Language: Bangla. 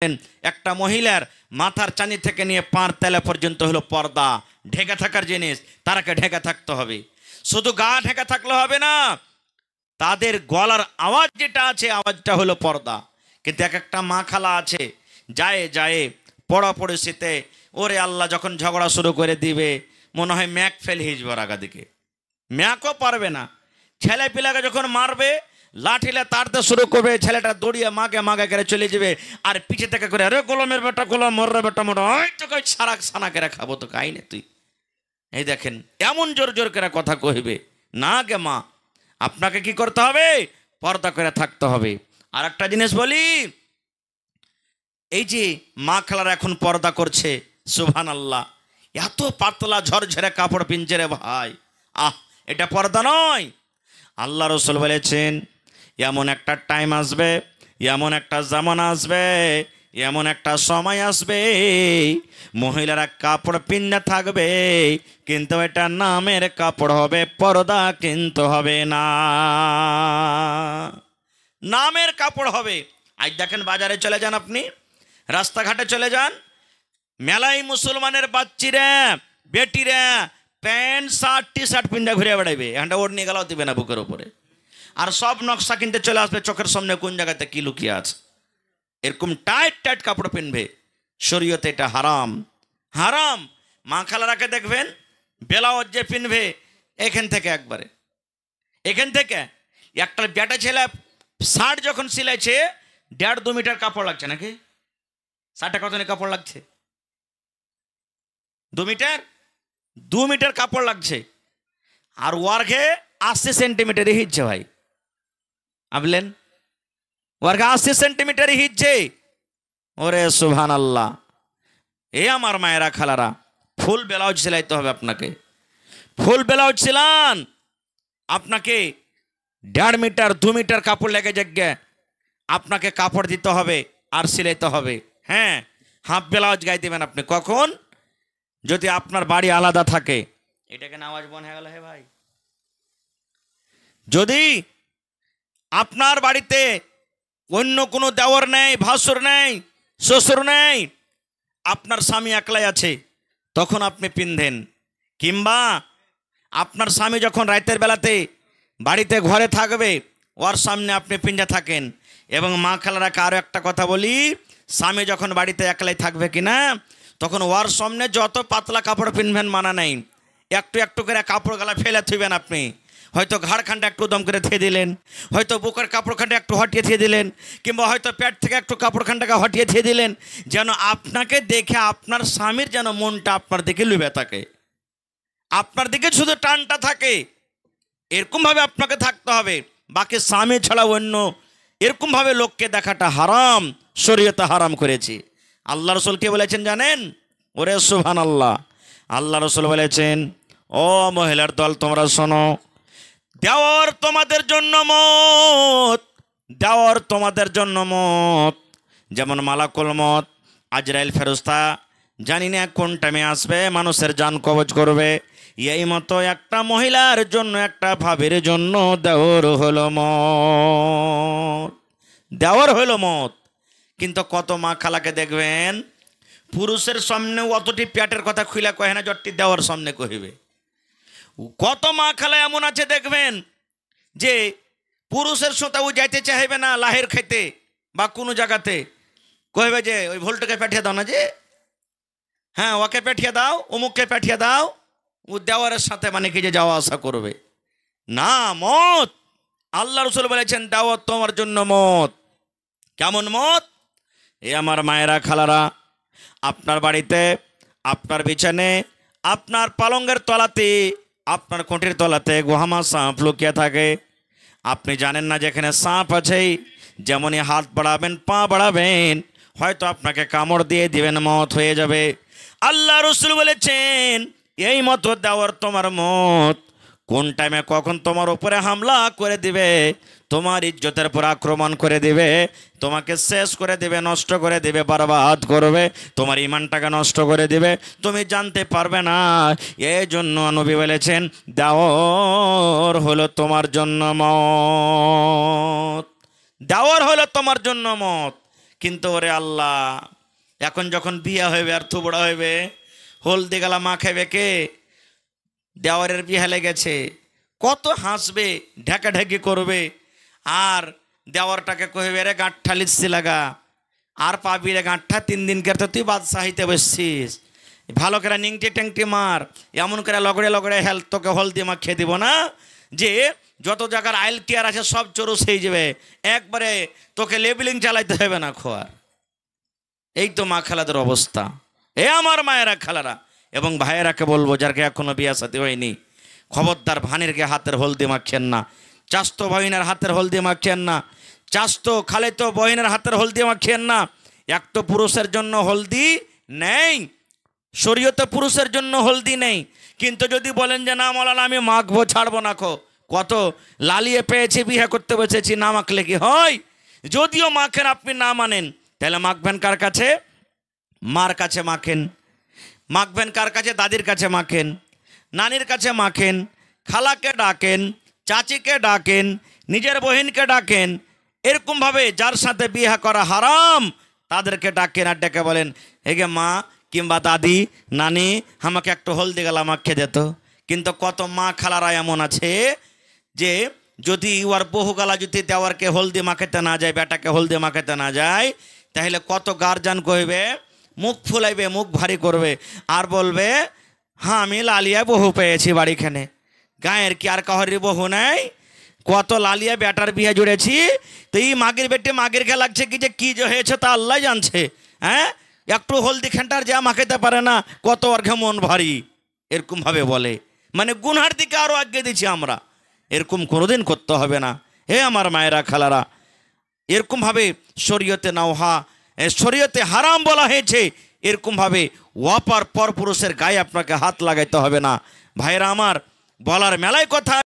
একটা মহিলার মাথার চানি থেকে নিয়ে পাঁর তেলা পর্যন্ত হলো পর্দা, ঢেকে থাকার জিনিস, তারাকে ঢেকে থাকতে হবে। শুধু গা ঢেকে থাকলে হবে না, তাদের গলার আওয়াজ যেটা আছে আওয়াজটা হলো পর্দা। কিন্তু এক একটা মা খালা আছে, যায় যায় পড়াপড়িতে ওরে আল্লাহ যখন ঝগড়া শুরু করে দিবে মনে হয় ম্যাক ফেল হিজবার আগা দিকে, ম্যাকও পারবে না। ছেলে পিলাকে যখন মারবে লাঠিলে তাড়তে শুরু করবে, ছেলেটা দৌড়িয়ে মাকে মাকে করে চলে যাবে, আর পিছে থেকে করে আরে গোলামের বেটা গোলাম, মর্রে বেটা মোটা, ওই তোকে সারা সানা করে খাবো তো খাই না তুই। এই দেখেন এমন জোর জোর করে কথা কহিবে না গে মা, আপনাকে কি করতে হবে? পর্দা করে থাকতে হবে। আর একটা জিনিস বলি, এই যে মা খালারা এখন পর্দা করছে, সুবহানাল্লাহ, এত পাতলা ঝরঝরে কাপড় পিনছে রে ভাই, এটা পর্দা নয়। আল্লাহ রসুল বলেছেন এমন একটা টাইম আসবে, এমন একটা জামানা আসবে, এমন একটা সময় আসবে মহিলারা কাপড় পিন্দে থাকবে, কিন্তু এটা নামের কাপড় হবে, পর্দা কিন্তু হবে না, নামের কাপড় হবে। আজ দেখেন বাজারে চলে যান, আপনি রাস্তাঘাটে চলে যান, মেলাই মুসলমানের বাচ্চিরা বেটিরা প্যান্ট শার্ট টি শার্ট পিন্দা ঘুরে বেড়াইবে, এখানটা ওর নিয়ে গেলাও দিবে না বুকের উপরে, আর সব নকশা কিনতে চলে আসবে চোখের সামনে কোন জায়গাতে কি লুকিয়ে আছে, এরকম টাইট টাইট কাপড় পিনবে। শরীয়তে এটা হারাম, হারাম। মা খালারাকে দেখবেন ব্লাউজ যে পিনবে এখান থেকে একবারে, এখান থেকে একটা বেটা ছেলে শার্ট যখন সিলাইছে 1.5-2 মিটার কাপড় লাগছে নাকি, শার্টে কত কাপড় লাগছে? 2 মিটার কাপড় লাগছে, আর ওয়ার্ঘে 80 সেন্টিমিটারই হিচ্ছে ভাই, বুঝলেন, ওয়ার্ঘে 80 সেন্টিমিটারই হিচ্ছে। ওরে সুবহানাল্লাহ। এ আমার মায়েরা খালারা, ফুল ব্লাউজ সেলাইতে হবে আপনাকে, ফুল ব্লাউজ সিলান, আপনাকে 1.5 মিটার 2 মিটার কাপড় লেগে যাবে, আপনাকে কাপড় দিতে হবে আর সিলাইতে হবে। হ্যাঁ, হাফ ব্লাউজ গায়ে দেবেন আপনি কখন? যদি আপনার বাড়ি আলাদা থাকে। এটাকে আওয়াজ বন হয়ে গেল হে ভাই। যদি আপনার বাড়িতে অন্য কোনো দেওর নেই, ভাসুর নেই, শ্বশুর নেই, আপনার স্বামী একলাই আছে, তখন আপনি পিন্ধেন। কিংবা আপনার স্বামী যখন রাতের বেলাতে বাড়িতে ঘরে থাকবে ওর সামনে আপনি পিন্ধে থাকেন। এবং মা খালারাকে আরও একটা কথা বলি, স্বামী যখন বাড়িতে একলাই থাকবে কিনা তখন ওর সামনে যত পাতলা কাপড় পিনবেন মানা নেই, একটু একটু করে কাপড় গালা ফেলে থুইবেন আপনি। হয়তো ঘাড়খানটা একটু দম করে থুয়ে দিলেন, হয়তো বুকের কাপড়খানটা একটু হটিয়ে থুয়ে দিলেন, কিংবা হয়তো পেট থেকে একটু কাপড়খানটাকে হটিয়ে থুয়ে দিলেন, যেন আপনাকে দেখে আপনার স্বামীর যেন মনটা আপনার দিকে লুবে থাকে, আপনার দিকে শুধু টানটা থাকে। এরকমভাবে আপনাকে থাকতে হবে, বাকি স্বামী ছাড়া অন্য এরকমভাবে লোককে দেখাটা হারাম, শরীয়তে হারাম করেছি। আল্লাহ রসুল কে বলেছেন জানেন? ওরে সুবহানাল্লাহ, আল্লাহ রসুল বলেছেন, ও মহিলার দল তোমরা শোনো, দেওয়ার তোমাদের জন্য মত, দেওয়ার তোমাদের জন্য মত, যেমন মালাকুল মত আজরাইল ফেরেশতা জানি না কোন টাইমে আসবে মানুষের জান কবজ করবে, এই মতো একটা মহিলার জন্য একটা ভাবের জন্য দেওয়ার হলো মত, দেওয়ার হলো মত। কিন্তু কত মা খালাকে দেখবেন পুরুষের সামনে অতটি পেটের কথা খুলে কহে না যতটি দেওয়ার সামনে কহিবে। কত মা খালা এমন আছে দেখবেন যে পুরুষের সাথে ও যাইতে চাইবে না লাহের খাইতে বা কোনো জায়গাতে, কইবে যে ওই ভোল্টকে পাঠিয়ে দাও না, যে হ্যাঁ ওকে পাঠিয়ে দাও, অমুককে পাঠিয়ে দাও, ও দেওয়ারের সাথে মানে কি যে যাওয়া আসা করবে না। মত আল্লাহ রসুল বলেছেন দাওয়াত তোমার জন্য মত। কেমন মত? এ আমার মায়েরা খালারা, আপনার বাড়িতে, আপনার বিছানে, আপনার পালঙ্গের তলাতে, আপনার কোটির তলাতে গোহামা সাপ লুকিয়ে থাকে, আপনি জানেন না যেখানে সাপ আছে, যেমনই হাত বাড়াবেন পা বাড়াবেন হয়তো আপনাকে কামড় দিয়ে দিবেন, মত হয়ে যাবে। আল্লাহ রসুল বলেছেন এই মতো দেওয়ার তোমার মত, কোন টাইমে কখন তোমার উপরে হামলা করে দিবে, তোমার ইজ্জতের উপর আক্রমণ করে দিবে, তোমাকে শেষ করে দিবে, নষ্ট করে দিবে, বরবাদ করবে, তোমার ইমানটাকে নষ্ট করে দিবে, তুমি জানতে পারবে না। এই জন্য নবী বলেছেন দেওয়ার হলো তোমার জন্য মত, দেওয়ার হলো তোমার জন্য মত। কিন্তু ওরে আল্লাহ, এখন যখন বিয়ে হইবে আর থুবড়া হইবে, হলদি গালা মা খাইবে কে? দেওয়ারের বিয়ে লেগেছে, কত হাসবে, ঢেকাঢেকি করবে, আর দেওয়ারটাকে কহিবে রে গাঁঠা লিচ্ছি লাগা, আর পাবি রে গাঁঠা 3 দিন কেটে তুই বাদশাহিতে বসছিস, ভালো করে নিংটি ট্যাংটি মার, এমন করে লগড়ে লগড়ে তোকে হলদি মাখিয়ে দিব না যে যত জায়গার আইল টিয়ার আছে সব চরুস হয়ে যাবে, একবারে তোকে লেবেলিং চালাইতে হবে না খোয়ার। এই তো মা খালাদের অবস্থা। এ আমার মায়েরা খালারা এবং ভাইয়েরাকে বলবো, যারকে এখনো বিয়া সাথী হয়নি, খবরদার ভানিরকে হাতের হলদি মাখছেন না, চাস্তো বহিনের হাতের হলদি মাখছেন না, চাস্তো খালেতো বহিনের হাতের হলদি মাখছেন না। এক তো পুরুষের জন্য হলদি নেই, শরীয়তে পুরুষের জন্য হলদি নেই, কিন্তু যদি বলেন যে না মৌলানা আমি মাখবো ছাড়বো না, কত লালিয়ে পেয়েছি বিয়ে করতে বসেছি, না মাখলে কি হয়? যদিও মাখেন, আপনি না মানেন, তাহলে মাখবেন কার কাছে? মার কাছে মাখেন। মাখবেন কার কাছে? দাদির কাছে মাখেন, নানির কাছে মাখেন, খালাকে ডাকেন, চাচিকে ডাকেন, নিজের বহিনকে ডাকেন, এরকমভাবে যার সাথে বিয়ে করা হারাম তাদেরকে ডাকেন, আর ডেকে বলেন হেগে মা কিংবা দাদি নানি আমাকে একটু হলদি গালা মাখিয়ে দিত। কিন্তু কত মা খালারা এমন আছে যে যদি ওর বহু গালা যদি দেওয়ারকে হলদি মাখাতে না যায়, বেটাকে হলদি মাখাতে না যায়, তাহলে কত গার্জান কইবে, মুখ ফুলাইবে, মুখ ভারী করবে, আর বলবে হ্যাঁ আমি লালিয়া বহু পেয়েছি বাড়িখানে। গায়ের কি আর কাহরি বহু নাই? কত লালিয়া বেটার বিয়ে জুড়েছি, তো এই মাগের বেটে মাগের কে লাগছে কি যে কি যে হয়েছে তা আল্লাহ জানছে। হ্যাঁ, একটু হলদি খেন্টার যা মাখাইতে পারে না, কত অর্ঘে মন ভারী, এরকমভাবে বলে, মানে গুনহার দিকে আরও আগে দিচ্ছি আমরা। এরকম কোনোদিন করতে হবে না। হে আমার মায়েরা খালারা, এরকমভাবে শরীয়তে নাওহা, শরীয়তে হারাম বলা হয়েছে, এরকমভাবে ওয়াপার পর পুরুষের গায়ে আপনাকে হাত লাগাইতে হবে না। ভাইরা আমার, বলার মেলায় কথা।